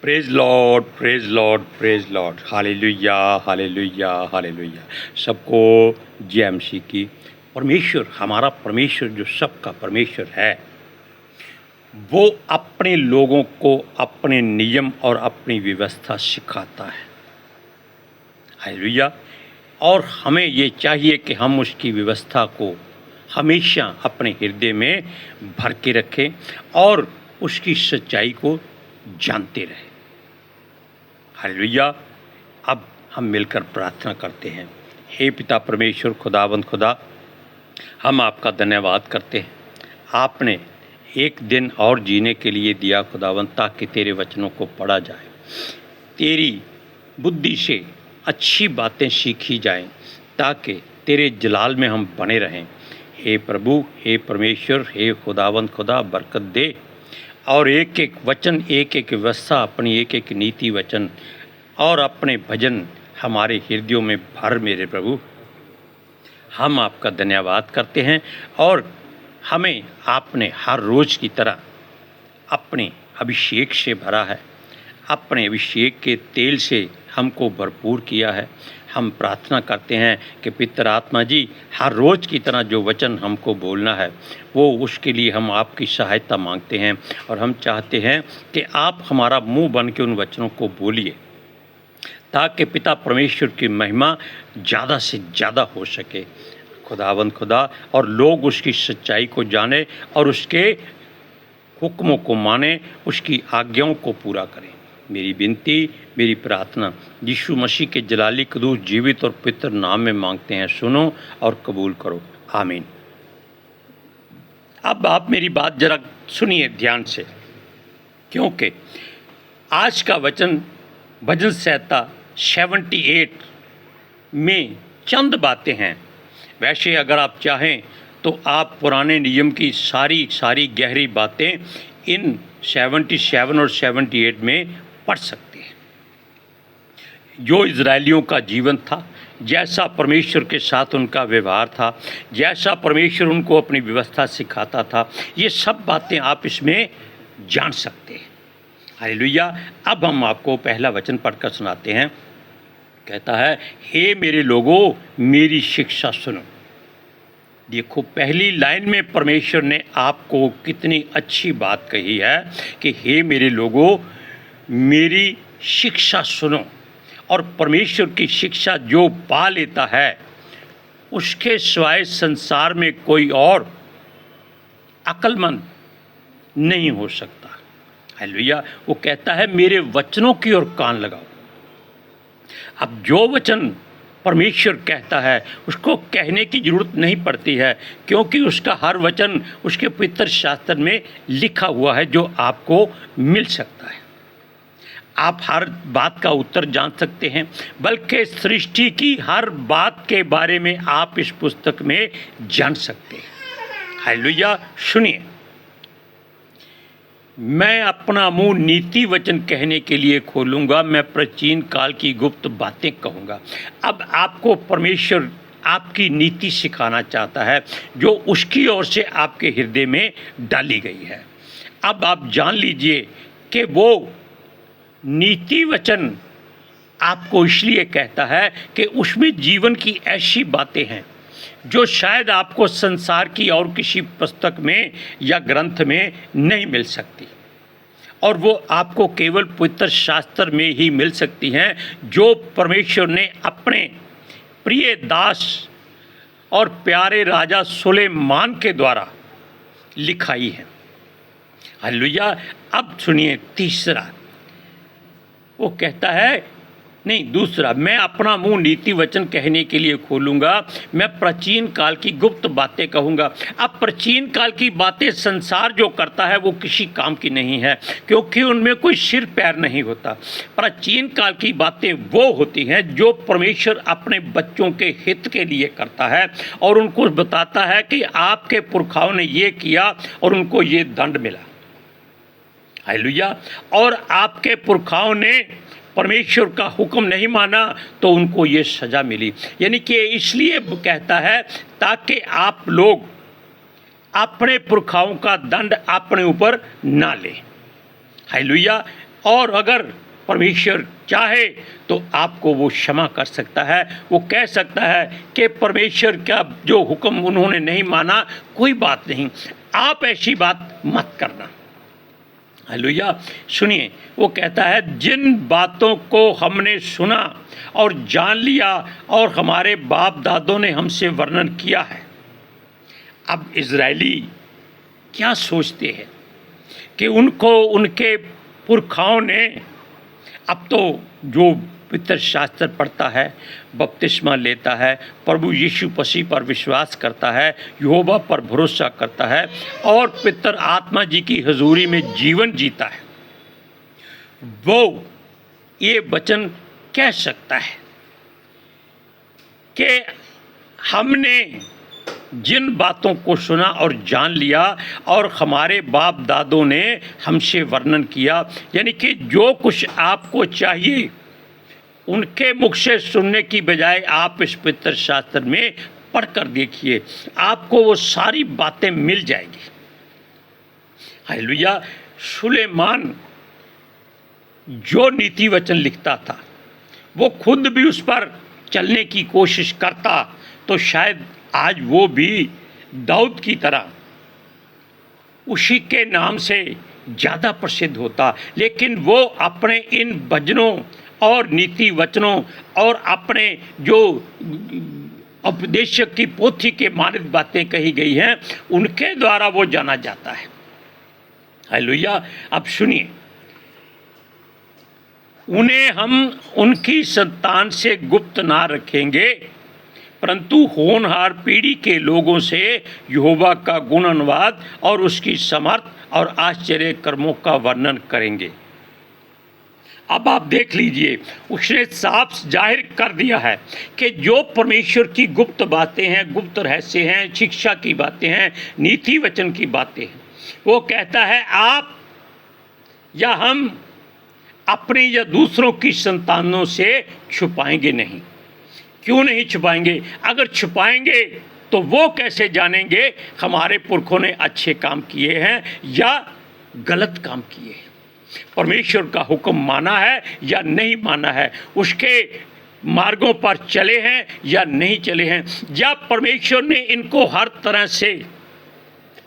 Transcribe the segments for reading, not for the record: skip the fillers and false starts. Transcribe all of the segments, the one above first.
Praise Lord, praise Lord, praise Lord. Hallelujah, hallelujah, hallelujah. सबको जय मसीह की। परमेश्वर, हमारा परमेश्वर जो सबका परमेश्वर है, वो अपने लोगों को अपने नियम और अपनी व्यवस्था सिखाता है। हालेलुया। और हमें ये चाहिए कि हम उसकी व्यवस्था को हमेशा अपने हृदय में भर के रखें और उसकी सच्चाई को जानते रहें। हालेलुया। अब हम मिलकर प्रार्थना करते हैं। हे पिता परमेश्वर, खुदावंद खुदा, हम आपका धन्यवाद करते हैं। आपने एक दिन और जीने के लिए दिया खुदावंद, ताकि तेरे वचनों को पढ़ा जाए, तेरी बुद्धि से अच्छी बातें सीखी जाएं, ताकि तेरे जलाल में हम बने रहें। हे प्रभु, हे परमेश्वर, हे खुदावंद खुदा, बरकत दे और एक एक वचन, एक एक व्यवस्था, अपनी एक एक नीति वचन और अपने भजन हमारे हृदयों में भर मेरे प्रभु। हम आपका धन्यवाद करते हैं और हमें आपने हर रोज़ की तरह अपने अभिषेक से भरा है, अपने अभिषेक के तेल से हमको भरपूर किया है। हम प्रार्थना करते हैं कि पितर आत्मा जी, हर रोज़ की तरह जो वचन हमको बोलना है, वो उसके लिए हम आपकी सहायता मांगते हैं और हम चाहते हैं कि आप हमारा मुंह बन के उन वचनों को बोलिए, ताकि पिता परमेश्वर की महिमा ज़्यादा से ज़्यादा हो सके खुदावंद खुदा, और लोग उसकी सच्चाई को जाने और उसके हुक्मों को माने, उसकी आज्ञाओं को पूरा करें। मेरी विनती, मेरी प्रार्थना यीशु मसीह के जलाली कदूस जीवित और पवित्र नाम में मांगते हैं। सुनो और कबूल करो, आमीन। अब आप मेरी बात जरा सुनिए ध्यान से, क्योंकि आज का वचन भजन संहिता 78 में चंद बातें हैं। वैसे अगर आप चाहें तो आप पुराने नियम की सारी गहरी बातें इन 77 और 78 में पढ़ सकते हैं। जो इजरायलियों का जीवन था, जैसा परमेश्वर के साथ उनका व्यवहार था, जैसा परमेश्वर उनको अपनी व्यवस्था सिखाता था, ये सब बातें आप इसमें जान सकते हैं। हालेलुया। अब हम आपको पहला वचन पढ़कर सुनाते हैं। कहता है, हे मेरे लोगों, मेरी शिक्षा सुनो। देखो, पहली लाइन में परमेश्वर ने आपको कितनी अच्छी बात कही है कि हे मेरे लोगों, मेरी शिक्षा सुनो। और परमेश्वर की शिक्षा जो पा लेता है, उसके सिवाय संसार में कोई और अक्लमंद नहीं हो सकता। हालेलुया। वो कहता है, मेरे वचनों की ओर कान लगाओ। अब जो वचन परमेश्वर कहता है, उसको कहने की ज़रूरत नहीं पड़ती है, क्योंकि उसका हर वचन उसके पवित्र शास्त्र में लिखा हुआ है, जो आपको मिल सकता है। आप हर बात का उत्तर जान सकते हैं, बल्कि सृष्टि की हर बात के बारे में आप इस पुस्तक में जान सकते हैं। हालेलुया। सुनिए, मैं अपना मुंह नीति वचन कहने के लिए खोलूंगा, मैं प्राचीन काल की गुप्त बातें कहूंगा। अब आपको परमेश्वर आपकी नीति सिखाना चाहता है, जो उसकी ओर से आपके हृदय में डाली गई है। अब आप जान लीजिए कि वो नीति वचन आपको इसलिए कहता है कि उसमें जीवन की ऐसी बातें हैं जो शायद आपको संसार की और किसी पुस्तक में या ग्रंथ में नहीं मिल सकती, और वो आपको केवल पवित्र शास्त्र में ही मिल सकती हैं, जो परमेश्वर ने अपने प्रिय दास और प्यारे राजा सुलेमान के द्वारा लिखाई है। हालेलुया। अब सुनिए तीसरा, वो कहता है, नहीं दूसरा, मैं अपना मुंह नीति वचन कहने के लिए खोलूंगा, मैं प्राचीन काल की गुप्त बातें कहूंगा। अब प्राचीन काल की बातें संसार जो करता है वो किसी काम की नहीं है, क्योंकि उनमें कोई सिर पैर नहीं होता। प्राचीन काल की बातें वो होती हैं जो परमेश्वर अपने बच्चों के हित के लिए करता है, और उनको बताता है कि आपके पुरखाओं ने ये किया और उनको ये दंड मिला। हालेलुया। और आपके पुरखाओं ने परमेश्वर का हुक्म नहीं माना तो उनको ये सज़ा मिली। यानी कि इसलिए कहता है ताकि आप लोग अपने पुरखाओं का दंड अपने ऊपर ना लें। हालेलुया। और अगर परमेश्वर चाहे तो आपको वो क्षमा कर सकता है। वो कह सकता है कि परमेश्वर का जो हुक्म उन्होंने नहीं माना, कोई बात नहीं, आप ऐसी बात मत करना। हालेलुया। सुनिए, वो कहता है जिन बातों को हमने सुना और जान लिया और हमारे बाप दादों ने हमसे वर्णन किया है। अब इजरायली क्या सोचते हैं कि उनको उनके पुरखाओं ने, अब तो जो पवित्र शास्त्र पढ़ता है, बपतिस्मा लेता है, प्रभु यीशु मसीह पर विश्वास करता है, यहोवा पर भरोसा करता है और पवित्र आत्मा जी की हजूरी में जीवन जीता है, वो ये वचन कह सकता है कि हमने जिन बातों को सुना और जान लिया और हमारे बाप दादों ने हमसे वर्णन किया, यानी कि जो कुछ आपको चाहिए उनके मुख से सुनने की बजाय आप इस पवित्र शास्त्र में पढ़कर देखिए, आपको वो सारी बातें मिल जाएगी। हालेलुया। सुलेमान जो नीति वचन लिखता था, वो खुद भी उस पर चलने की कोशिश करता तो शायद आज वो भी दाऊद की तरह उसी के नाम से ज़्यादा प्रसिद्ध होता। लेकिन वो अपने इन भजनों और नीति वचनों और अपने जो उपदेशक की पोथी के मानित बातें कही गई हैं, उनके द्वारा वो जाना जाता है। हालेलुया। अब सुनिए, उन्हें हम उनकी संतान से गुप्त ना रखेंगे, परंतु होनहार पीढ़ी के लोगों से यहोवा का गुण अनुवाद और उसकी समर्थ और आश्चर्य कर्मों का वर्णन करेंगे। अब आप देख लीजिए, उसने साफ जाहिर कर दिया है कि जो परमेश्वर की गुप्त बातें हैं, गुप्त रहस्य हैं, शिक्षा की बातें हैं, नीति वचन की बातें हैं, वो कहता है आप या हम अपने या दूसरों की संतानों से छुपाएंगे नहीं। क्यों नहीं छुपाएंगे? अगर छुपाएंगे तो वो कैसे जानेंगे हमारे पुरखों ने अच्छे काम किए हैं या गलत काम किए हैं, परमेश्वर का हुक्म माना है या नहीं माना है, उसके मार्गों पर चले हैं या नहीं चले हैं, या परमेश्वर ने इनको हर तरह से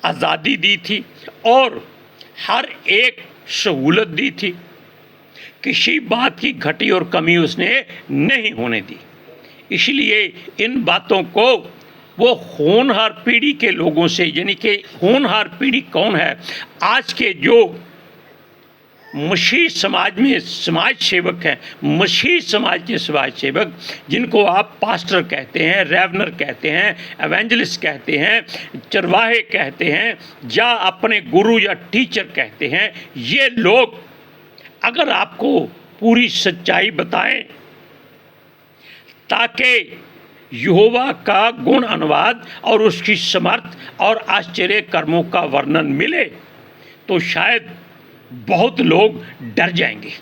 आज़ादी दी थी और हर एक सहूलत दी थी, किसी बात की घटी और कमी उसने नहीं होने दी। इसलिए इन बातों को वो होनहार पीढ़ी के लोगों से, यानी कि होनहार पीढ़ी कौन है? आज के जो मसीह समाज में समाज सेवक हैं, मसीह समाज के समाज सेवक, जिनको आप पास्टर कहते हैं, रेवनर कहते हैं, एवेंजलिस्ट कहते हैं, चरवाहे कहते हैं, या अपने गुरु या टीचर कहते हैं, ये लोग अगर आपको पूरी सच्चाई बताएं ताकि यहोवा का गुण अनुवाद और उसकी समर्थ और आश्चर्य कर्मों का वर्णन मिले, तो शायद बहुत लोग डर जाएंगे,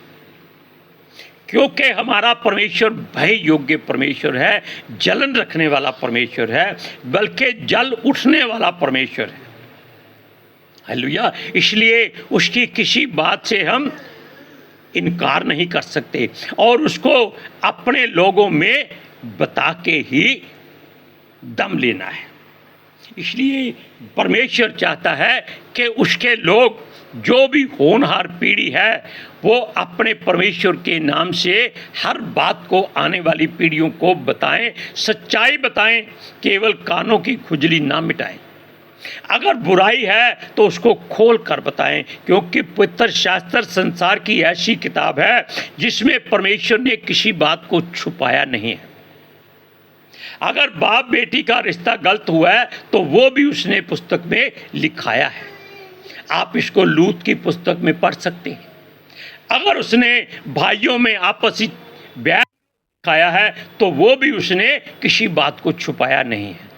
क्योंकि हमारा परमेश्वर भय योग्य परमेश्वर है, जलन रखने वाला परमेश्वर है, बल्कि जल उठने वाला परमेश्वर है। हालेलुया। इसलिए उसकी किसी बात से हम इनकार नहीं कर सकते और उसको अपने लोगों में बता के ही दम लेना है। इसलिए परमेश्वर चाहता है कि उसके लोग, जो भी होनहार पीढ़ी है, वो अपने परमेश्वर के नाम से हर बात को आने वाली पीढ़ियों को बताएं, सच्चाई बताएं, केवल कानों की खुजली ना मिटाएं। अगर बुराई है तो उसको खोल कर बताएं, क्योंकि पवित्र शास्त्र संसार की ऐसी किताब है जिसमें परमेश्वर ने किसी बात को छुपाया नहीं है। अगर बाप बेटी का रिश्ता गलत हुआ है तो वो भी उसने पुस्तक में लिखाया है। आप इसको लूत की पुस्तक में पढ़ सकते हैं। अगर उसने भाइयों में आपसी बैर लिखाया है तो वो भी उसने किसी बात को छुपाया नहीं है।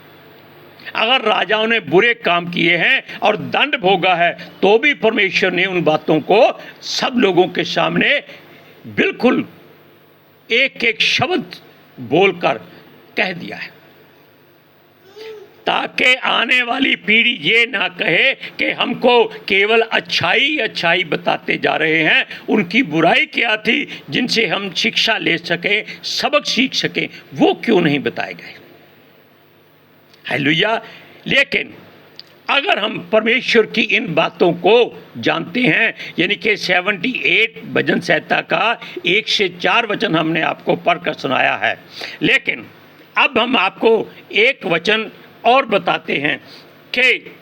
अगर राजाओं ने बुरे काम किए हैं और दंड भोगा है तो भी परमेश्वर ने उन बातों को सब लोगों के सामने बिल्कुल एक एक शब्द बोलकर कह दिया है। ताकि आने वाली पीढ़ी ये ना कहे कि हमको केवल अच्छाई अच्छाई बताते जा रहे हैं, उनकी बुराई क्या थी जिनसे हम शिक्षा ले सकें, सबक सीख सकें, वो क्यों नहीं बताए गए। हालेलुया। लेकिन अगर हम परमेश्वर की इन बातों को जानते हैं, यानी कि 78 भजन संहिता का 1 से 4 वचन हमने आपको पढ़कर सुनाया है, लेकिन अब हम आपको एक वचन और बताते हैं कि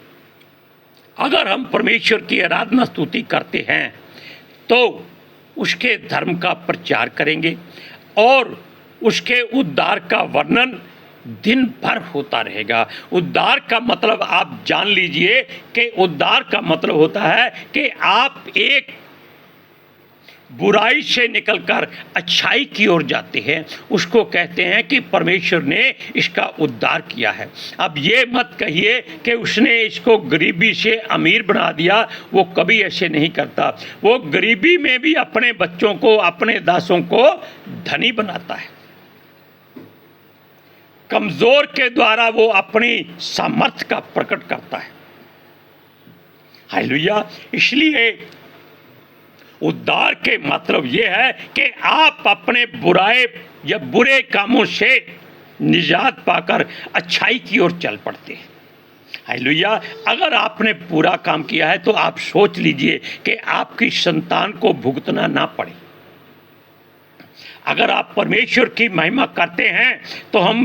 अगर हम परमेश्वर की आराधना स्तुति करते हैं तो उसके धर्म का प्रचार करेंगे और उसके उद्धार का वर्णन दिन भर होता रहेगा। उद्धार का मतलब आप जान लीजिए कि उद्धार का मतलब होता है कि आप एक बुराई से निकलकर अच्छाई की ओर जाते हैं, उसको कहते हैं कि परमेश्वर ने इसका उद्धार किया है। अब ये मत कहिए कि उसने इसको गरीबी से अमीर बना दिया, वो कभी ऐसे नहीं करता। वो गरीबी में भी अपने बच्चों को, अपने दासों को धनी बनाता है। कमजोर के द्वारा वो अपनी सामर्थ्य का प्रकट करता है। हालेलुया। इसलिए उद्धार के मतलब यह है कि आप अपने बुराए या बुरे कामों से निजात पाकर अच्छाई की ओर चल पड़ते हैं। हालेलुया। अगर आपने पूरा काम किया है तो आप सोच लीजिए कि आपकी संतान को भुगतना ना पड़े। अगर आप परमेश्वर की महिमा करते हैं तो हम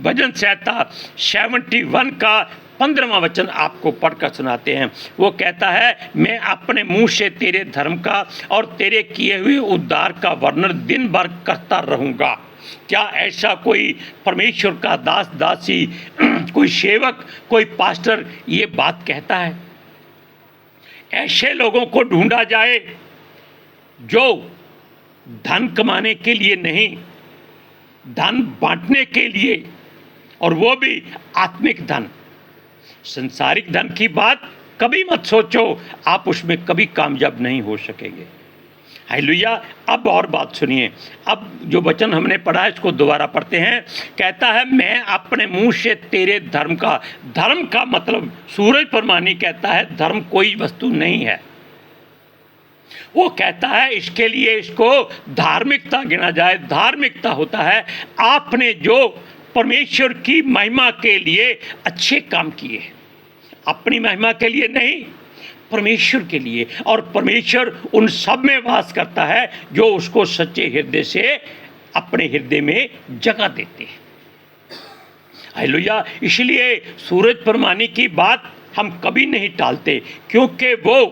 भजन संहिता 71 का 15वां वचन आपको पढ़कर सुनाते हैं। वो कहता है, मैं अपने मुंह से तेरे धर्म का और तेरे किए हुए उद्धार का वर्णन दिन भर करता रहूँगा। क्या ऐसा कोई परमेश्वर का दास दासी, कोई सेवक, कोई पास्टर ये बात कहता है? ऐसे लोगों को ढूंढा जाए जो धन कमाने के लिए नहीं, धन बांटने के लिए, और वो भी आत्मिक धन। संसारिक धन की बात कभी मत सोचो, आप उसमें कभी कामयाब नहीं हो सकेंगे। हालेलुया। अब और बात सुनिए। अब जो वचन हमने पढ़ा है इसको दोबारा पढ़ते हैं। कहता है, मैं अपने मुंह से तेरे धर्म का मतलब सूरज परमानी कहता है धर्म कोई वस्तु नहीं है। वो कहता है इसके लिए इसको धार्मिकता गिना जाए। धार्मिकता होता है आपने जो परमेश्वर की महिमा के लिए अच्छे काम किए, अपनी महिमा के लिए नहीं, परमेश्वर के लिए। और परमेश्वर उन सब में वास करता है जो उसको सच्चे हृदय से अपने हृदय में जगह देते हैं। हालेलुया। इसलिए सूरज परमानी की बात हम कभी नहीं टालते, क्योंकि वो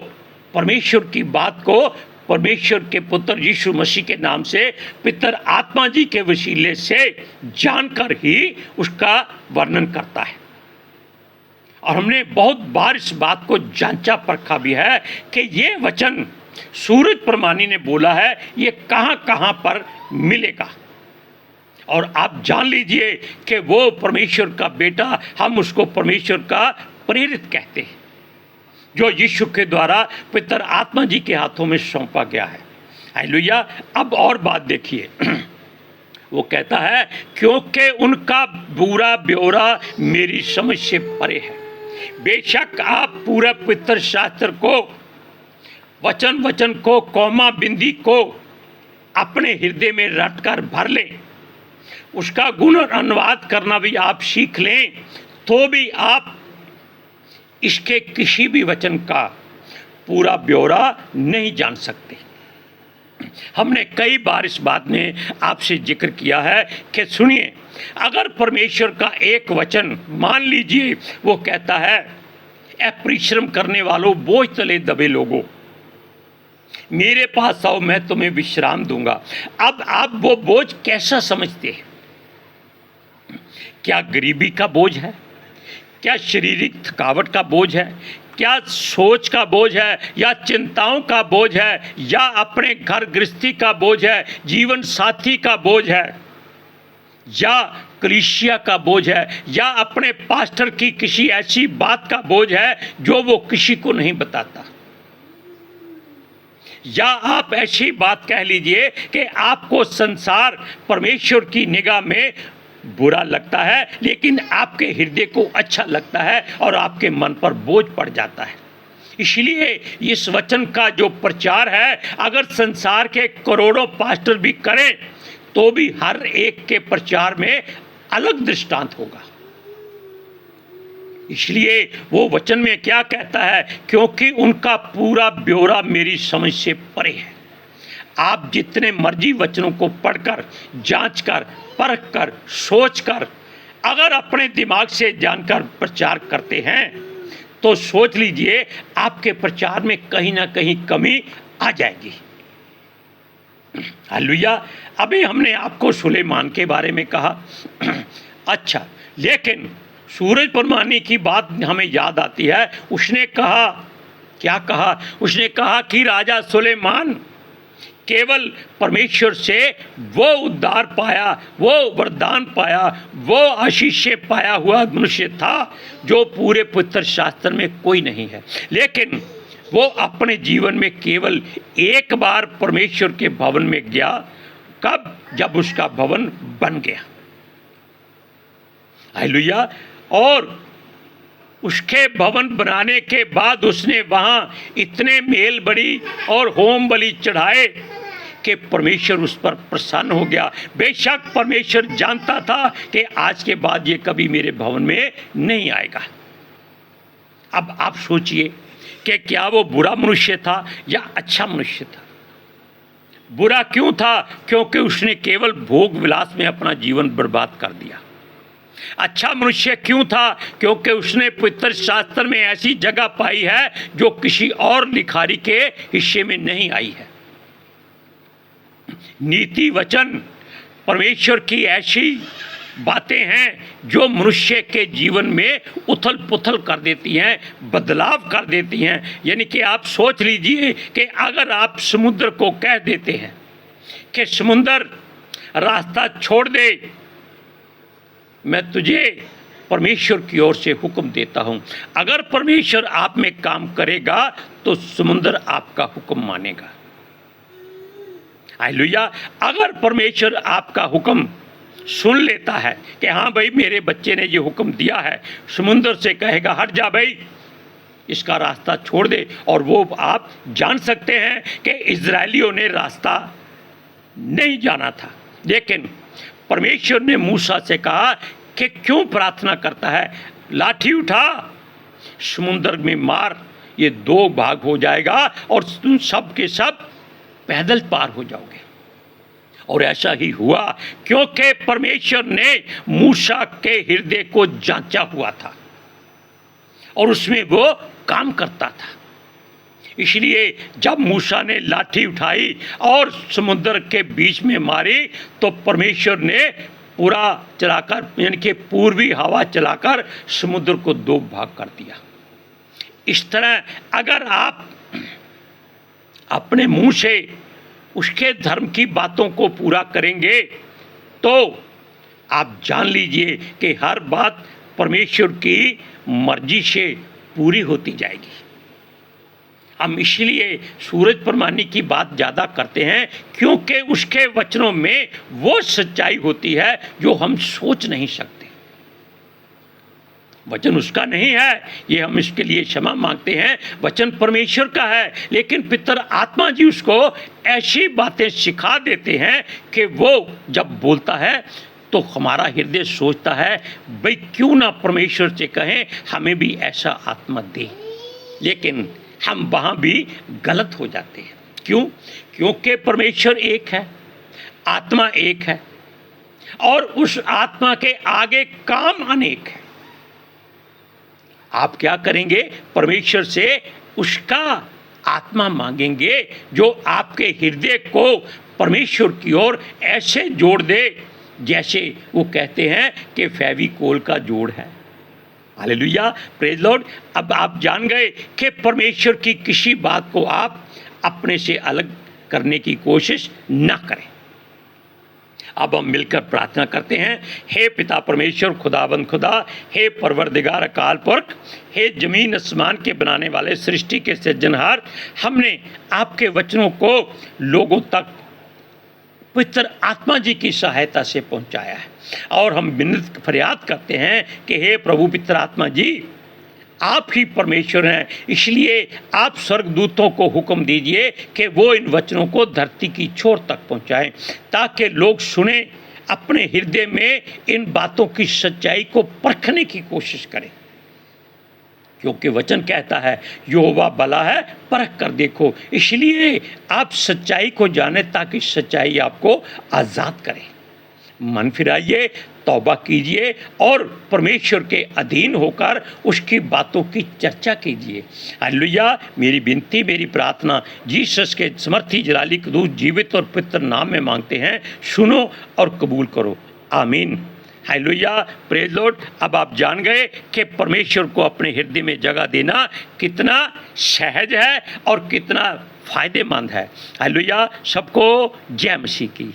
परमेश्वर की बात को परमेश्वर के पुत्र यीशु मसीह के नाम से पितर आत्मा जी के वसीले से जानकर ही उसका वर्णन करता है। और हमने बहुत बार इस बात को जांचा परखा भी है कि ये वचन सूरज परमानी ने बोला है, ये कहाँ कहाँ पर मिलेगा। और आप जान लीजिए कि वो परमेश्वर का बेटा, हम उसको परमेश्वर का प्रेरित कहते हैं, जो यीशु के द्वारा पितर आत्मा जी के हाथों में सौंपा गया है। हालेलुया। अब और बात देखिए। वो कहता है, क्योंकि उनका बुरा ब्यौरा मेरी समझ से परे है। बेशक आप पूरा पवित्र शास्त्र को, वचन वचन को, कौमा बिंदी को अपने हृदय में रटकर भर लें, उसका गुण और अनुवाद करना भी आप सीख लें, तो भी आप इसके किसी भी वचन का पूरा ब्यौरा नहीं जान सकते। हमने कई बार इस बात में आपसे जिक्र किया है कि सुनिए, अगर परमेश्वर का एक वचन मान लीजिए वो कहता है, ए परिश्रम करने वालों, बोझ तले दबे लोगों, मेरे पास आओ, मैं तुम्हें विश्राम दूंगा। अब आप वो बोझ कैसा समझते हैं? क्या गरीबी का बोझ है? क्या शारीरिक थकावट का बोझ है? क्या सोच का बोझ है? या चिंताओं का बोझ है? या अपने घर गृहस्थी का बोझ है? जीवन साथी का बोझ है? या कलीसिया का बोझ है? या अपने पास्टर की किसी ऐसी बात का बोझ है जो वो किसी को नहीं बताता? या आप ऐसी बात कह लीजिए कि आपको संसार परमेश्वर की निगाह में बुरा लगता है, लेकिन आपके हृदय को अच्छा लगता है और आपके मन पर बोझ पड़ जाता है। इसलिए इस वचन का जो प्रचार है, अगर संसार के करोड़ों पास्टर भी करें तो भी हर एक के प्रचार में अलग दृष्टांत होगा। इसलिए वो वचन में क्या कहता है, क्योंकि उनका पूरा ब्यौरा मेरी समझ से परे है। आप जितने मर्जी वचनों को पढ़कर, जांचकर, परखकर, सोचकर अगर अपने दिमाग से जानकर प्रचार करते हैं तो सोच लीजिए आपके प्रचार में कहीं ना कहीं कमी आ जाएगी। हालेलुया। अभी हमने आपको सुलेमान के बारे में कहा। अच्छा, लेकिन सूरज परमानी की बात हमें याद आती है। उसने कहा, क्या कहा? उसने कहा कि राजा सुलेमान केवल परमेश्वर से वो उद्धार पाया, वो वरदान पाया, वो आशीष पाया हुआ मनुष्य था जो पूरे पवित्र शास्त्र में कोई नहीं है। लेकिन वो अपने जीवन में केवल एक बार परमेश्वर के भवन में गया। कब? जब उसका भवन बन गया। हालेलुया। और उसके भवन बनाने के बाद उसने वहाँ इतने मेल बलि और होम बलि चढ़ाए कि परमेश्वर उस पर प्रसन्न हो गया। बेशक परमेश्वर जानता था कि आज के बाद ये कभी मेरे भवन में नहीं आएगा। अब आप सोचिए कि क्या वो बुरा मनुष्य था या अच्छा मनुष्य था? बुरा क्यों था? क्योंकि उसने केवल भोग विलास में अपना जीवन बर्बाद कर दिया। अच्छा मनुष्य क्यों था? क्योंकि उसने पवित्र शास्त्र में ऐसी जगह पाई है जो किसी और लिखारी के हिस्से में नहीं आई है। नीति वचन परमेश्वर की ऐसी बातें हैं जो मनुष्य के जीवन में उथल पुथल कर देती हैं, बदलाव कर देती हैं। यानी कि आप सोच लीजिए कि अगर आप समुद्र को कह देते हैं कि समुद्र रास्ता छोड़ दे, मैं तुझे परमेश्वर की ओर से हुक्म देता हूं। अगर परमेश्वर आप में काम करेगा तो समुद्र आपका हुक्म मानेगा। हालेलुया। अगर परमेश्वर आपका हुक्म सुन लेता है कि हाँ भाई मेरे बच्चे ने ये हुक्म दिया है, समुद्र से कहेगा हट जा भाई, इसका रास्ता छोड़ दे। और वो आप जान सकते हैं कि इजरायलियों ने रास्ता नहीं जाना था, लेकिन परमेश्वर ने मूसा से कहा कि क्यों प्रार्थना करता है, लाठी उठा समुद्र में मार, ये दो भाग हो जाएगा और तुम सब के सब पैदल पार हो जाओगे। और ऐसा ही हुआ, क्योंकि परमेश्वर ने मूसा के हृदय को जांचा हुआ था और उसमें वो काम करता था। इसलिए जब मूसा ने लाठी उठाई और समुद्र के बीच में मारी तो परमेश्वर ने पूरा चलाकर, यानी कि पूर्वी हवा चलाकर समुद्र को दो भाग कर दिया। इस तरह अगर आप अपने मुंह से उसके धर्म की बातों को पूरा करेंगे तो आप जान लीजिए कि हर बात परमेश्वर की मर्जी से पूरी होती जाएगी। हम इसलिए सूरज परमानी की बात ज़्यादा करते हैं क्योंकि उसके वचनों में वो सच्चाई होती है जो हम सोच नहीं सकते। वचन उसका नहीं है, ये हम इसके लिए क्षमा मांगते हैं। वचन परमेश्वर का है, लेकिन पितर आत्मा जी उसको ऐसी बातें सिखा देते हैं कि वो जब बोलता है तो हमारा हृदय सोचता है भाई क्यों ना परमेश्वर से कहें हमें भी ऐसा आत्मा दे। लेकिन हम वहाँ भी गलत हो जाते हैं। क्यों? क्योंकि परमेश्वर एक है, आत्मा एक है और उस आत्मा के आगे काम अनेक है। आप क्या करेंगे? परमेश्वर से उसका आत्मा मांगेंगे जो आपके हृदय को परमेश्वर की ओर ऐसे जोड़ दे जैसे वो कहते हैं कि फेविकोल का जोड़ है। Hallelujah, praise Lord. अब आप जान गए कि परमेश्वर की किसी बात को आप अपने से अलग करने की कोशिश ना करें। अब हम मिलकर प्रार्थना करते हैं। हे पिता परमेश्वर, खुदाबंद खुदा, हे परवरदिगार अकाल पुरख, हे जमीन आसमान के बनाने वाले, सृष्टि के सृजनहार, हमने आपके वचनों को लोगों तक पवित्र आत्मा जी की सहायता से पहुंचाया है। और हम विनम्र फरियाद करते हैं कि हे प्रभु पवित्र आत्मा जी, आप ही परमेश्वर हैं, इसलिए आप स्वर्गदूतों को हुक्म दीजिए कि वो इन वचनों को धरती की छोर तक पहुंचाएं, ताकि लोग सुने, अपने हृदय में इन बातों की सच्चाई को परखने की कोशिश करें। क्योंकि वचन कहता है यहोवा भला है, परख कर देखो। इसलिए आप सच्चाई को जाने, ताकि सच्चाई आपको आज़ाद करे। मन फिराइए, तौबा कीजिए और परमेश्वर के अधीन होकर उसकी बातों की चर्चा कीजिए। हालेलुया। मेरी विनती, मेरी प्रार्थना जीसस के समर्थी जलाली कदूस जीवित और पवित्र नाम में मांगते हैं, सुनो और कबूल करो। आमीन। Hallelujah, praise Lord. अब आप जान गए कि परमेश्वर को अपने हृदय में जगह देना कितना सहज है और कितना फ़ायदेमंद है। हालेलुया। सबको जय मसीह की।